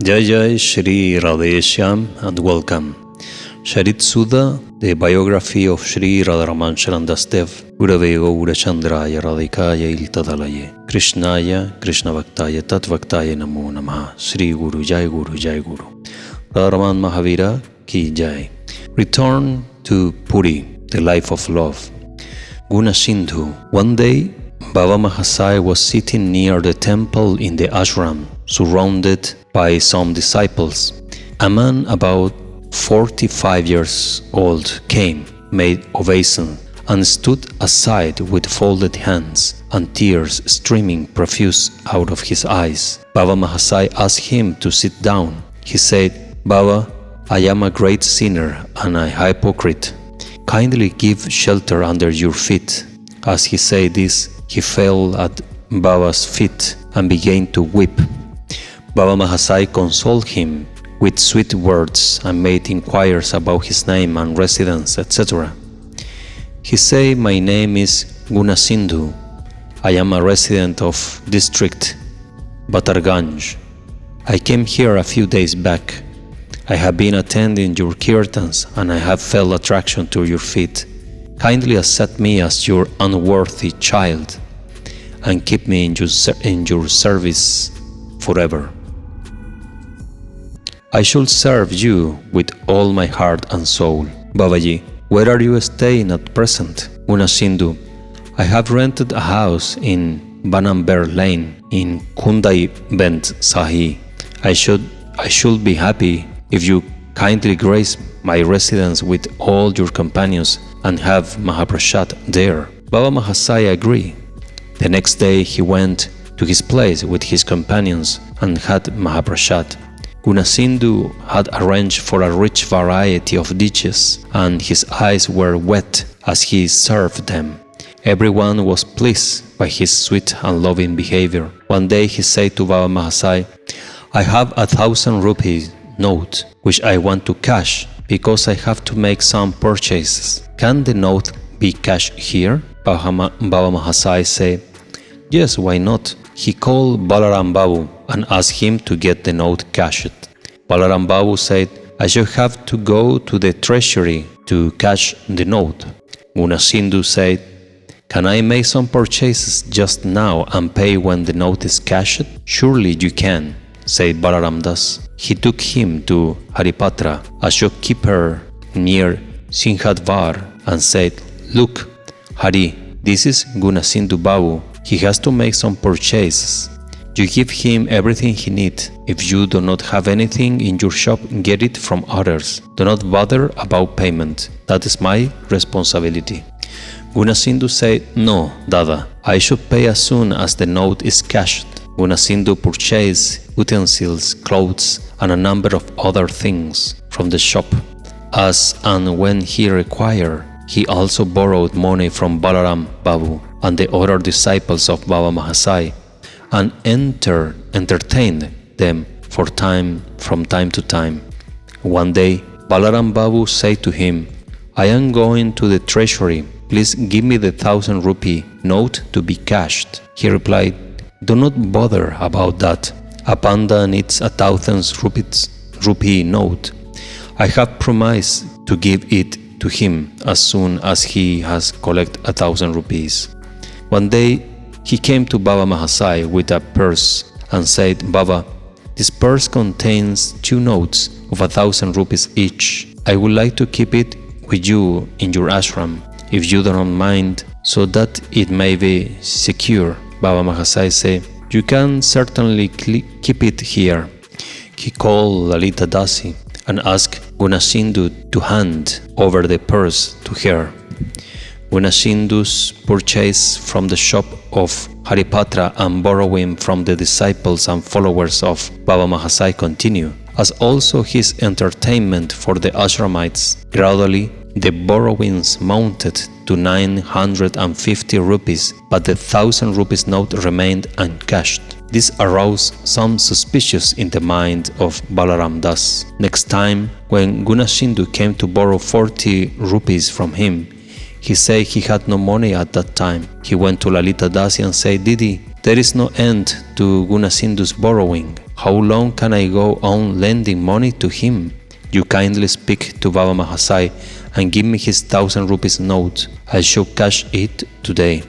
Jay Sri Radheshyam and welcome. Charit Sudha, the biography of Sri Radharaman Charan Das Dev, Gurave Gaura Chandraya Radhikaya Iltadalaye, Krishnaya, Krishna Bhaktaya, Tat Bhaktaya Namo Namaha, Sri Guru Jai Guru Jai Guru. Radharaman Mahavira Ki Jai. Return to Puri, the life of love. Guna Sindhu. One day, Baba Mahasaya was sitting near the temple in the ashram, surrounded by some disciples. A man about 45 years old came, made obeisance, and stood aside with folded hands and tears streaming profuse out of his eyes. Baba Mahasaya asked him to sit down. He said, "Baba, I am a great sinner and a hypocrite. Kindly give shelter under your feet." As he said this, he fell at Baba's feet and began to weep. Baba Mahasaya consoled him with sweet words and made inquiries about his name and residence, etc. He said, "My name is Guna Sindhu. I am a resident of district Batarganj. I came here a few days back. I have been attending your kirtans and I have felt attraction to your feet. Kindly accept me as your unworthy child and keep me in your service forever. I shall serve you with all my heart and soul." "Babaji, where are you staying at present?" "Guna Sindhu, I have rented a house in Banamber Lane in Kundai Bent Sahi. I should be happy if you kindly grace my residence with all your companions and have Mahaprasad there." Baba Mahasaya agreed. The next day he went to his place with his companions and had Mahaprasad. Guna Sindhu had arranged for a rich variety of dishes, and his eyes were wet as he served them. Everyone was pleased by his sweet and loving behavior. One day he said to Baba Mahasaya, "I have 1,000 rupees note which I want to cash because I have to make some purchases. Can the note be cashed here?" Baba Mahasaya said, "Yes, why not?" He called Balaram Babu and asked him to get the note cashed. Balaram Babu said, "I shall have to go to the treasury to cash the note." Guna Sindhu said, "Can I make some purchases just now and pay when the note is cashed?" "Surely you can," said Balaram Das. He took him to Haripatra, a shopkeeper near Singhadvar, and said, "Look, Hari, this is Guna Sindhu Babu. He has to make some purchases. You give him everything he needs. If you do not have anything in your shop, get it from others. Do not bother about payment. That is my responsibility." Guna Sindhu said, "No, Dada, I should pay as soon as the note is cashed." Guna Sindhu purchased utensils, clothes, and a number of other things from the shop. As and when he required, he also borrowed money from Balaram Babu and the other disciples of Baba Mahasaya, and entertained them from time to time. One day, Balaram Babu said to him, "I am going to the treasury. Please give me the 1,000 rupee note to be cashed." He replied, "Do not bother about that. A panda needs 1,000 rupee note. I have promised to give it to him as soon as he has collected 1,000 rupees." One day, he came to Baba Mahasaya with a purse and said, "Baba, this purse contains 2 notes of 1,000 rupees each. I would like to keep it with you in your ashram, if you do not mind, so that it may be secure." Baba Mahasaya said, "You can certainly keep it here." He called Lalita Dasi and asked Guna Sindhu to hand over the purse to her. Guna Sindhu's purchase from the shop of Haripatra and borrowing from the disciples and followers of Baba Mahasaya continued, as also his entertainment for the ashramites. Gradually, the borrowings mounted to 950 rupees, but the 1,000 rupees note remained uncashed. This aroused some suspicions in the mind of Balaram Das. Next time, when Guna Sindhu came to borrow 40 rupees from him, he said he had no money at that time. He went to Lalita Dasi and said, "Didi, there is no end to Guna Sindhu's borrowing. How long can I go on lending money to him? You kindly speak to Baba Mahasai and give me his 1,000 rupees note. I shall cash it today.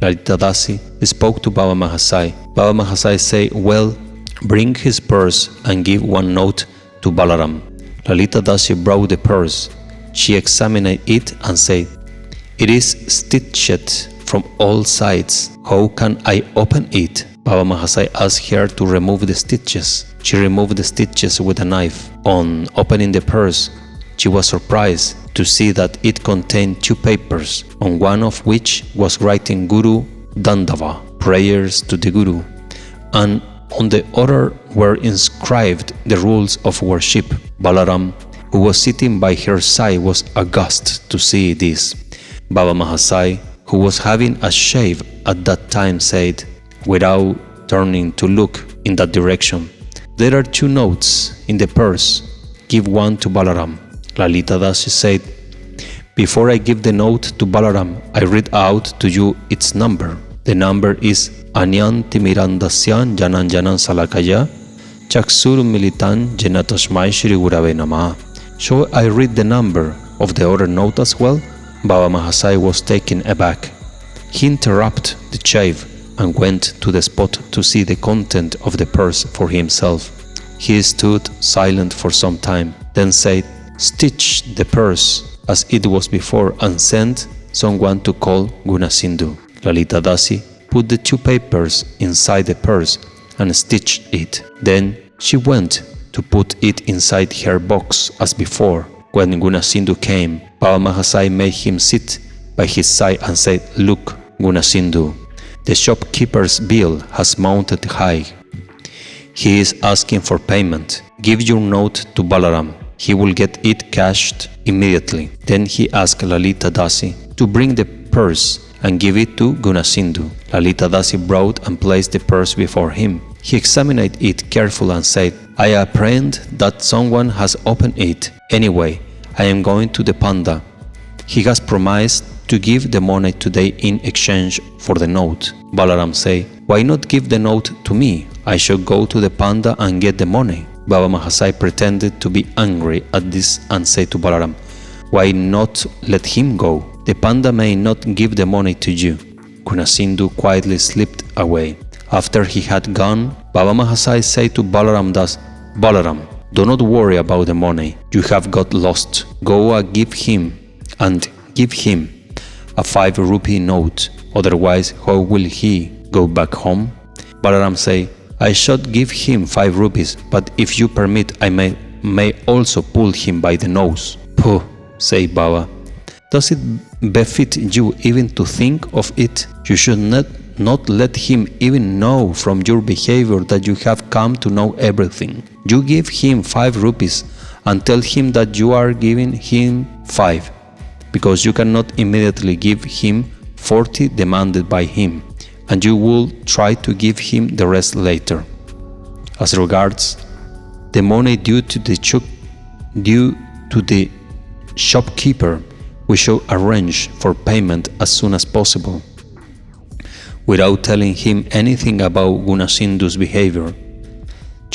Lalita Dasi spoke to Baba Mahasai. Baba Mahasai said, well, bring his purse and give one note to Balaram. Lalita Dasi brought the purse. She examined it and said, it is stitched from all sides. How can I open it? Baba Mahasai asked her to remove the stitches. She removed the stitches with a knife. On opening the purse, she was surprised to see that it contained 2 papers, on one of which was writing Guru Dandava, prayers to the Guru, and on the other were inscribed the rules of worship. Balaram, who was sitting by her side, was aghast to see this. Baba Mahasai, who was having a shave at that time, said, without turning to look in that direction, there are 2 notes in the purse. Give one to Balaram. Lalita Dasi said, before I give the note to Balaram, I read out to you its number. The number is Anyan Timirandasyan Janan Janan Salakaya Chaksur Militan Jenatashmai Shri Gurave Namah. So I read the number of the other note as well? Baba Mahasai was taken aback. He interrupted the shave and went to the spot to see the content of the purse for himself. He stood silent for some time, then said, stitch the purse as it was before and send someone to call Gunasindhu. Lalita Dasi put the 2 papers inside the purse and stitched it. Then she went to put it inside her box as before. When Gunasindhu came, Baba Mahasai made him sit by his side and said, look, Gunasindhu, the shopkeeper's bill has mounted high. He is asking for payment. Give your note to Balaram. He will get it cashed immediately. Then he asked Lalita Dasi to bring the purse and give it to Gunasindhu. Lalita Dasi brought and placed the purse before him. He examined it carefully and said, I apprehend that someone has opened it. Anyway, I am going to the Panda. He has promised to give the money today in exchange for the note. Balaram said, why not give the note to me? I shall go to the Panda and get the money. Baba Mahasai pretended to be angry at this and said to Balaram, why not let him go? The Panda may not give the money to you. Gunasindhu quietly slipped away. After he had gone, Baba Mahasai said to Balaram Das, Balaram, do not worry about the money you have got lost. Go and give him a 5 rupee note. Otherwise, how will he go back home? Balaram said, I should give him 5 rupees, but if you permit, I may also pull him by the nose. Pooh, said Baba. Does it befit you even to think of it? You should not let him even know from your behavior that you have come to know everything. You give him 5 rupees and tell him that you are giving him 5, because you cannot immediately give him 40 demanded by him, and you will try to give him the rest later. As regards the money due to the shopkeeper, we shall arrange for payment as soon as possible, without telling him anything about Gunasindhu's behavior.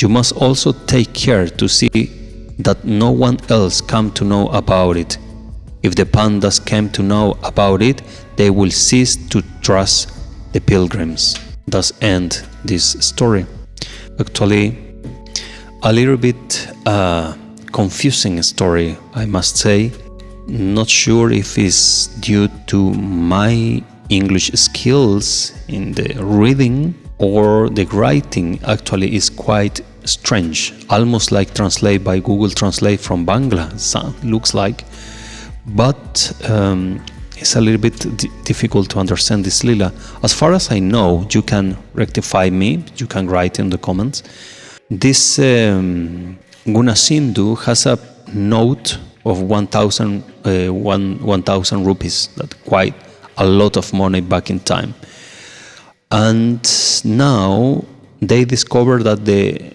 You must also take care to see that no one else come to know about it. If the pandas came to know about it, they will cease to trust the pilgrims. Thus end this story. Actually, a little bit confusing story, I must say. Not sure if it's due to my English skills in the reading or the writing. Actually is quite strange, almost like translate by Google Translate from Bangla, looks like. But it's a little bit difficult to understand this lila. As far as I know, you can rectify me, you can write in the comments. This Gunasindhu has a note of 1,000 rupees, that quite a lot of money back in time. And now they discovered that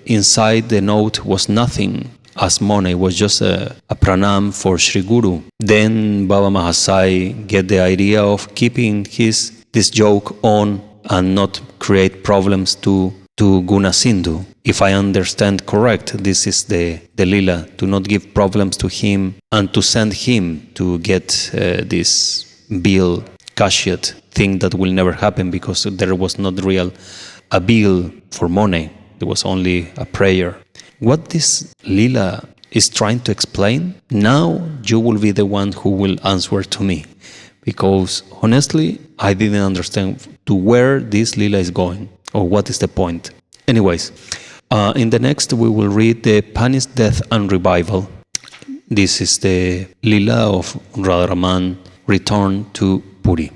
inside the note was nothing as money, it was just a pranam for Sri Guru. Then Baba Mahasai get the idea of keeping this joke on and not create problems to to Gunasindhu. If I understand correct, this is the lila, to not give problems to him and to send him to get this bill cashed, thing that will never happen because there was not real a bill for money. It was only a prayer. What this lila is trying to explain, now you will be the one who will answer to me. Because honestly, I didn't understand to where this lila is going or what is the point. Anyways, in the next we will read the Pani's Death and Revival. This is the lila of Radharaman return to Puri.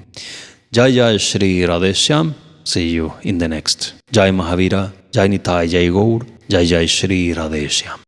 Jay Sri Radheshyam. See you in the next. Jai Mahavira, Jai Nitai, Jai Gaur, Jai Sri Radheshyam.